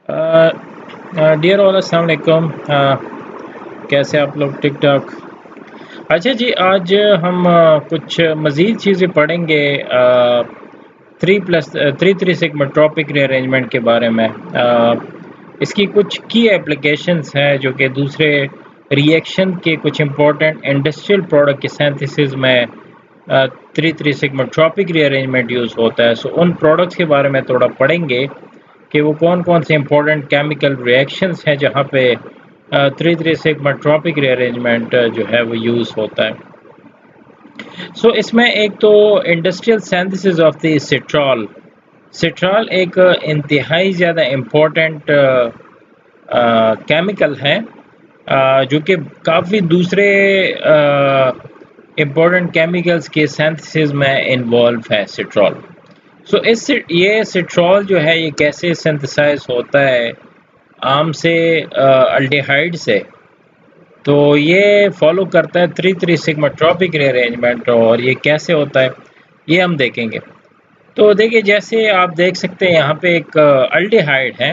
Dear all अस्सलाम वालेकुम। कैसे आप लोग? ठीक ठाक। अच्छा जी, आज हम कुछ मज़ीद चीज़ें पढ़ेंगे 3 सिग्मा ट्रॉपिक रीअरेंजमेंट के बारे में। इसकी कुछ की एप्लीकेशंस हैं जो कि दूसरे रिएक्शन के कुछ इंपॉर्टेंट इंडस्ट्रियल प्रोडक्ट के सिंथेसिस में 3 सिग्मा ट्रॉपिक रीअरेंजमेंट यूज़ होता है। सो उन प्रोडक्ट्स के बारे में थोड़ा पढ़ेंगे कि वो कौन-कौन से इम्पोर्टेंट केमिकल रिएक्शंस हैं जहाँ पे 3 सिग्मा ट्रॉपिक रीअरेंजमेंट जो है वो यूज़ होता है। सो इसमें एक तो इंडस्ट्रियल सिंथेसिस ऑफ द सिट्रॉल। सिट्रॉल एक इंतहाई ज़्यादा इम्पोर्टेंट केमिकल है जो कि काफ़ी दूसरे इम्पोर्टेंट केमिकल्स के सिंथेसिस में इन्वॉल्व है सिट्रॉल। सो ये सिट्रॉल जो है ये कैसे सिंथेसाइज होता है आम से अल्डिहाइड से, तो ये फॉलो करता है 3 सिग्मा ट्रॉपिक रीअरेंजमेंट। और ये कैसे होता है ये हम देखेंगे। तो देखिए, जैसे आप देख सकते हैं यहाँ पे एक अल्डिहाइड है।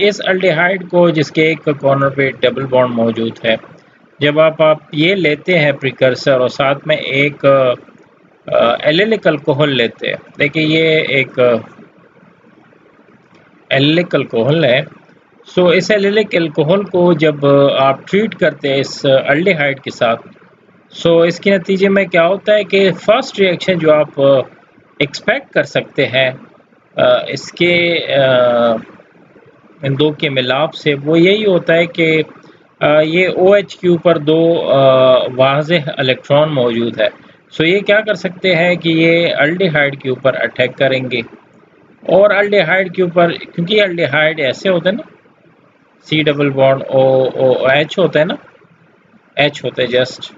इस अल्डिहाइड को जिसके एक कॉर्नर पे डबल बॉन्ड मौजूद है, जब आप ये लेते हैं प्रिकर्सर और साथ में एक एलिलिक अल्कोहल लेते हैं। देखिए ये एक एलिलिक अल्कोहल है। सो इस एलिलिक अल्कोहल को जब आप ट्रीट करते हैं इस अल्डिहाइड के साथ, सो इसके नतीजे में क्या होता है कि फर्स्ट रिएक्शन जो आप एक्सपेक्ट कर सकते हैं इसके इन दो के मिलाप से, वो यही होता है कि ये OH के ऊपर दो वाज़ेह इलेक्ट्रॉन मौजूद है। सो ये क्या कर सकते हैं कि ये अल्डिहाइड के ऊपर अटैक करेंगे और अल्डिहाइड के ऊपर, क्योंकि अल्डिहाइड ऐसे होते हैं ना, C डबल बॉन्ड OH होता है ना, H होता है जस्ट।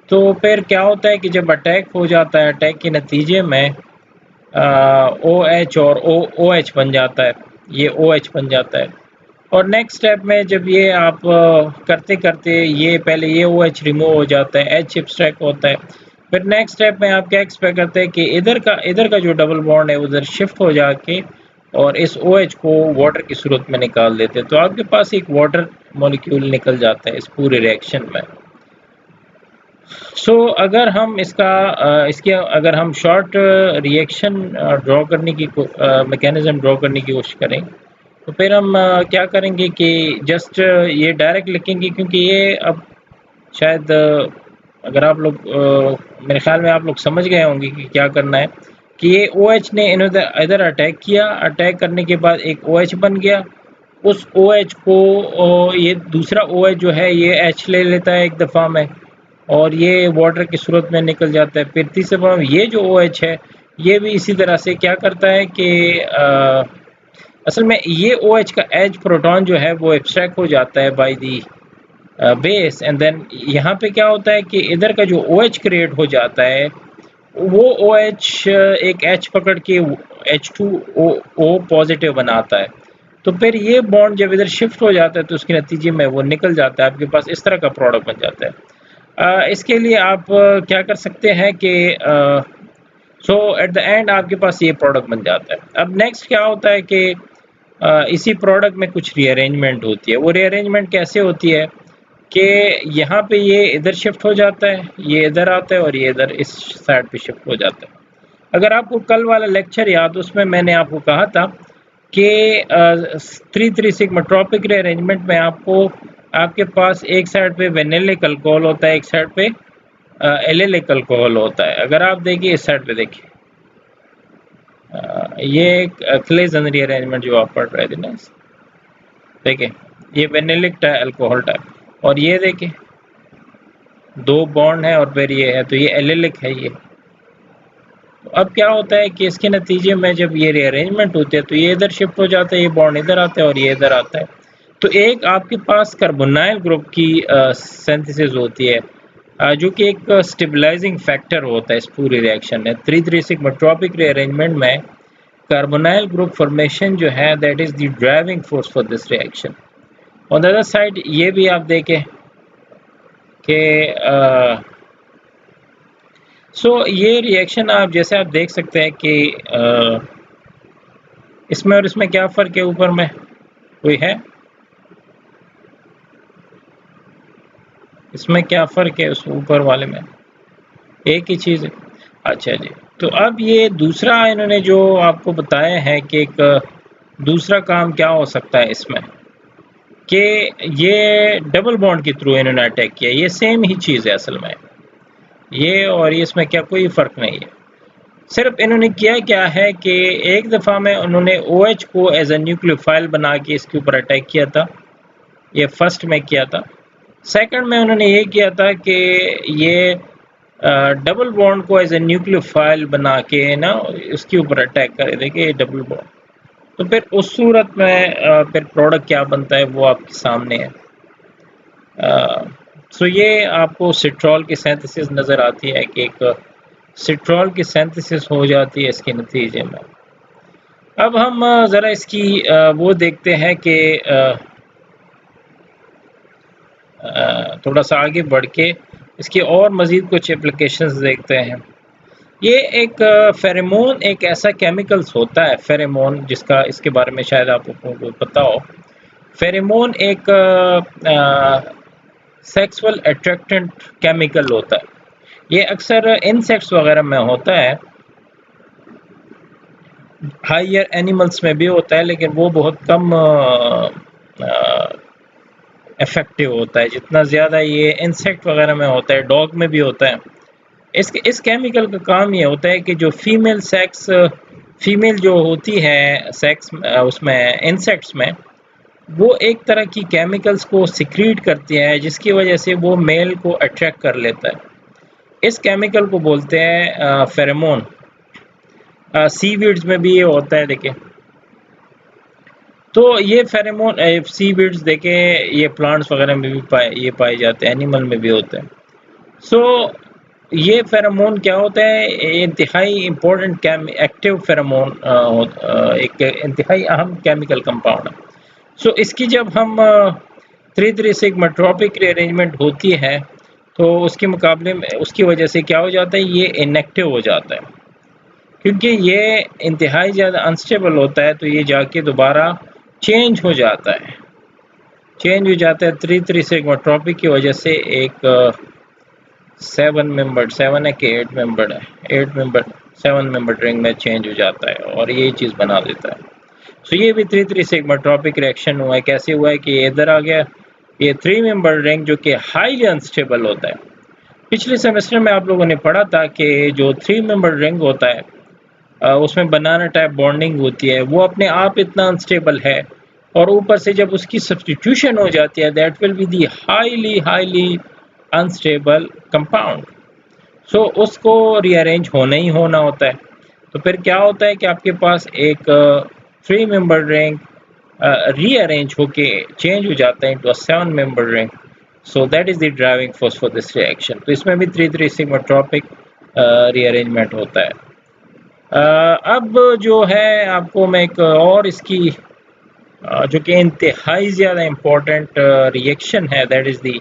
तो फिर क्या होता है कि जब अटैक हो जाता है, अटैक के नतीजे में OH और OH बन जाता है, ये OH बन जाता है। और नेक्स्ट स्टेप में जब ये आप करते करते ये पहले ये OH रिमूव हो जाता है, H एब्स्ट्रैक्ट होता है। फिर नेक्स्ट स्टेप में आप क्या एक्सपेक्ट करते हैं कि इधर का जो डबल बॉन्ड है उधर शिफ्ट हो जाके और इस OH को वाटर की सूरत में निकाल देते हैं। तो आपके पास एक वाटर मॉलिक्यूल निकल जाता है इस पूरे रिएक्शन में। सो अगर हम इसके अगर हम शॉर्ट रिएक्शन ड्रॉ करने की मैकेनिज्म ड्रॉ करने की कोशिश करें, तो फिर हम क्या करेंगे कि जस्ट ये डायरेक्ट लिखेंगे, क्योंकि ये अब शायद अगर आप लोग मेरे ख्याल में आप लोग समझ गए होंगे कि क्या करना है। कि ये OH ने इधर अटैक किया, अटैक करने के बाद एक OH बन गया। उस OH को ये दूसरा OH जो है ये H ले लेता है एक दफ़ा में और ये वाटर की सूरत में निकल जाता है। फिर तीसरे दफ़ा में ये जो OH है ये भी इसी तरह से क्या करता है कि असल में ये OH का एज प्रोटॉन जो है वो एब्स्ट्रैक्ट हो जाता है by the base, and then यहाँ पे क्या होता है कि इधर का जो OH क्रिएट हो जाता है वो OH एक H पकड़ के H2O पॉजिटिव बनाता है। तो फिर ये बॉन्ड जब इधर शिफ्ट हो जाता है तो उसके नतीजे में वो निकल जाता है, आपके पास इस तरह का प्रोडक्ट बन जाता है। इसके लिए आप क्या कर सकते हैं कि सो एट द एंड आपके पास ये प्रोडक्ट बन जाता है। अब नेक्स्ट क्या होता है कि इसी प्रोडक्ट में कुछ रीअरेंजमेंट होती है। वो रीअरेंजमेंट कैसे होती है कि यहाँ पे ये इधर शिफ्ट हो जाता है, ये इधर आता है और ये इधर इस साइड पे शिफ्ट हो जाता है। अगर आपको कल वाला लेक्चर याद, उसमें मैंने आपको कहा था कि 3 सिग्मा ट्रॉपिक रीअरेंजमेंट में आपके पास एक साइड पे विनिलिक अल्कोहल होता है, एक साइड पे एलिलिक अल्कोहल होता है। अगर आप देखिए इस साइड पे देखिए, ये एक क्लेजन रीअरेंजमेंट जो आप पढ़ रहे थे ना, देखिए ये विनिलिक अल्कोहल टाइप, और ये देखिए दो बॉन्ड है और फिर ये है, तो ये एलिलिक है ये। तो अब क्या होता है कि इसके नतीजे में जब ये रीअरेंजमेंट होते हैं तो ये इधर शिफ्ट हो जाता है, ये बॉन्ड इधर आता है और ये इधर आता है। तो एक आपके पास कार्बोनाइल ग्रुप की सिंथेसिस होती है जो कि एक स्टेबलाइजिंग फैक्टर होता है इस पूरी रिएक्शन में। 3 सिग्मा ट्रॉपिक रीअरेंजमेंट में कार्बोनाइल ग्रुप फॉर्मेशन जो है that is the driving force for this reaction. On the other side ये भी आप देखें कि सो ये रिएक्शन आप जैसे आप देख सकते हैं कि इसमें और इसमें क्या फ़र्क है? ऊपर में कोई है? इसमें क्या फ़र्क है उस ऊपर वाले में? एक ही चीज़ है। अच्छा जी, तो अब ये दूसरा इन्होंने जो आपको बताया है कि एक दूसरा काम क्या हो सकता है इसमें, कि ये डबल बॉन्ड के थ्रू इन्होंने अटैक किया। ये सेम ही चीज़ है असल में, ये और ये इसमें क्या कोई फ़र्क नहीं है। सिर्फ इन्होंने किया क्या है कि एक दफ़ा में उन्होंने OH को एज अ न्यूक्लियोफाइल बना के इसके ऊपर अटैक किया था, ये फर्स्ट में किया था। सेकंड में उन्होंने ये किया था कि ये डबल बॉन्ड को एज ए न्यूक्लियोफाइल बना के ना इसके ऊपर अटैक करे थे कि डबल बॉन्ड। तो फिर उस सूरत में फिर प्रोडक्ट क्या बनता है वो आपके सामने है। सो ये आपको सिट्रॉल की सिंथेसिस नज़र आती है कि एक सिट्रॉल की सिंथेसिस हो जाती है इसके नतीजे में। अब हम ज़रा इसकी वो देखते हैं कि थोड़ा सा आगे बढ़ के इसकी और मज़ीद कुछ एप्लीकेशंस देखते हैं। ये एक फेरेमोन एक ऐसा केमिकल्स होता है, फेरेमोन, जिसका इसके बारे में शायद आप लोगों को पता हो। फेरेमोन एक सेक्सुअल अट्रैक्टेंट केमिकल होता है। ये अक्सर इंसेक्ट्स वगैरह में होता है, हायर एनिमल्स में भी होता है, लेकिन वो बहुत कम इफेक्टिव होता है जितना ज़्यादा ये इंसेक्ट वगैरह में होता है, डॉग में भी होता है। इस केमिकल का काम ये होता है कि जो फीमेल जो होती है सेक्स उसमें इंसेक्ट्स में, वो एक तरह की केमिकल्स को सिक्रीट करती है जिसकी वजह से वो मेल को अट्रैक्ट कर लेता है। इस केमिकल को बोलते हैं फेरेमोन। सीवीड्स में भी ये होता है, देखिए। तो ये फेरेमोन सीवीड्स देखें, ये प्लांट्स वगैरह में भी पाए जाते हैं, एनिमल में भी होते हैं। सो ये फेरोमोन क्या होता है? इंतहाई इम्पोर्टेंट एक्टिव फेरोमोन एक इंतहाई अहम केमिकल कंपाउंड है। सो इसकी जब हम 3,3 सिग्माट्रोपिक रीअरेंजमेंट होती है तो उसके मुकाबले में उसकी वजह से क्या हो जाता है? ये इनएक्टिव हो जाता है, क्योंकि ये इंतहाई ज़्यादा अनस्टेबल होता है। तो ये जाके दोबारा चेंज हो जाता है 3,3 सिग्माट्रोपिक की वजह से एक 7 है कि 7 मेंबर रिंग में चेंज हो जाता है और यही चीज़ बना देता है। सो ये भी 3,3 सिग्माट्रोपिक रिएक्शन हुआ है। कैसे हुआ है कि ये इधर आ गया, ये 3 मेंबर रिंग जो कि हाईली अनस्टेबल होता है। पिछले सेमेस्टर में आप लोगों ने पढ़ा था कि जो 3 मेंबर रिंग होता है उसमें बनाना टाइप बॉन्डिंग होती है, वो अपने आप इतना अनस्टेबल है, और ऊपर से जब उसकी सब्स्टिट्यूशन हो जाती है, that will be the highly unstable compound. So उसको रीअरेंज होना ही होना होता है। तो फिर क्या होता है कि आपके पास एक 3 मेंबर रिंग रीअरेंज होके चेंज हो जाता है into a 7 member ring. So that is the driving force for this reaction. तो इसमें भी 3,3 सिग्माट्रोपिक रीअरेंजमेंट होता है। अब जो है आपको मैं एक और इसकी जो कि इंतहाई ज़्यादा इम्पोर्टेंट रिएक्शन है, that is the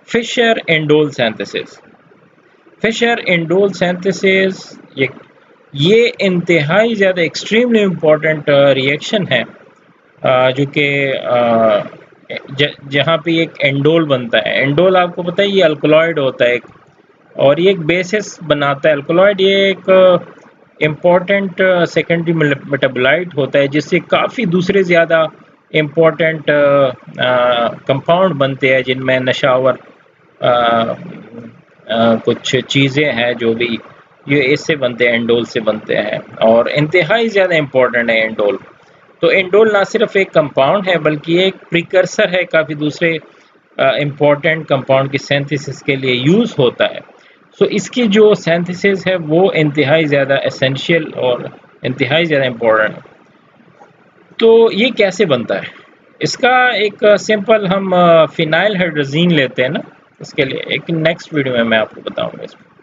Fischer indole synthesis. Fischer indole synthesis ये इंतहाई ज़्यादा एक्सट्रीमली इम्पोर्टेंट रिएक्शन है, जो कि जहाँ पे एक एंडोल बनता है। एंडोल आपको पता है ये अल्कलॉइड होता है एक, और ये एक बेसिस बनाता है। अल्कलॉइड ये एक इम्पोर्टेंट सेकेंडरी मेटाबोलाइट होता है जिससे काफ़ी दूसरे ज़्यादा इम्पोर्टेंट कंपाउंड बनते हैं, जिनमें नशावर कुछ चीज़ें हैं जो भी ये इससे बनते हैं, एंडोल से बनते हैं, और इंतहाई ज़्यादा इम्पोर्टेंट है एंडोल। तो एंडोल ना सिर्फ एक कंपाउंड है बल्कि एक प्रिकर्सर है, काफ़ी दूसरे इम्पोर्टेंट कंपाउंड की सिंथेसिस के लिए यूज़ होता है। सो इसकी जो सिंथेसिस है वो इंतहाई ज़्यादा एसेंशियल और इंतहाई ज़्यादा इम्पोर्टेंट है। तो ये कैसे बनता है? इसका एक सिंपल हम फिनाइल हाइड्रोजीन लेते हैं ना, इसके लिए एक नेक्स्ट वीडियो में मैं आपको बताऊंगा इसमें।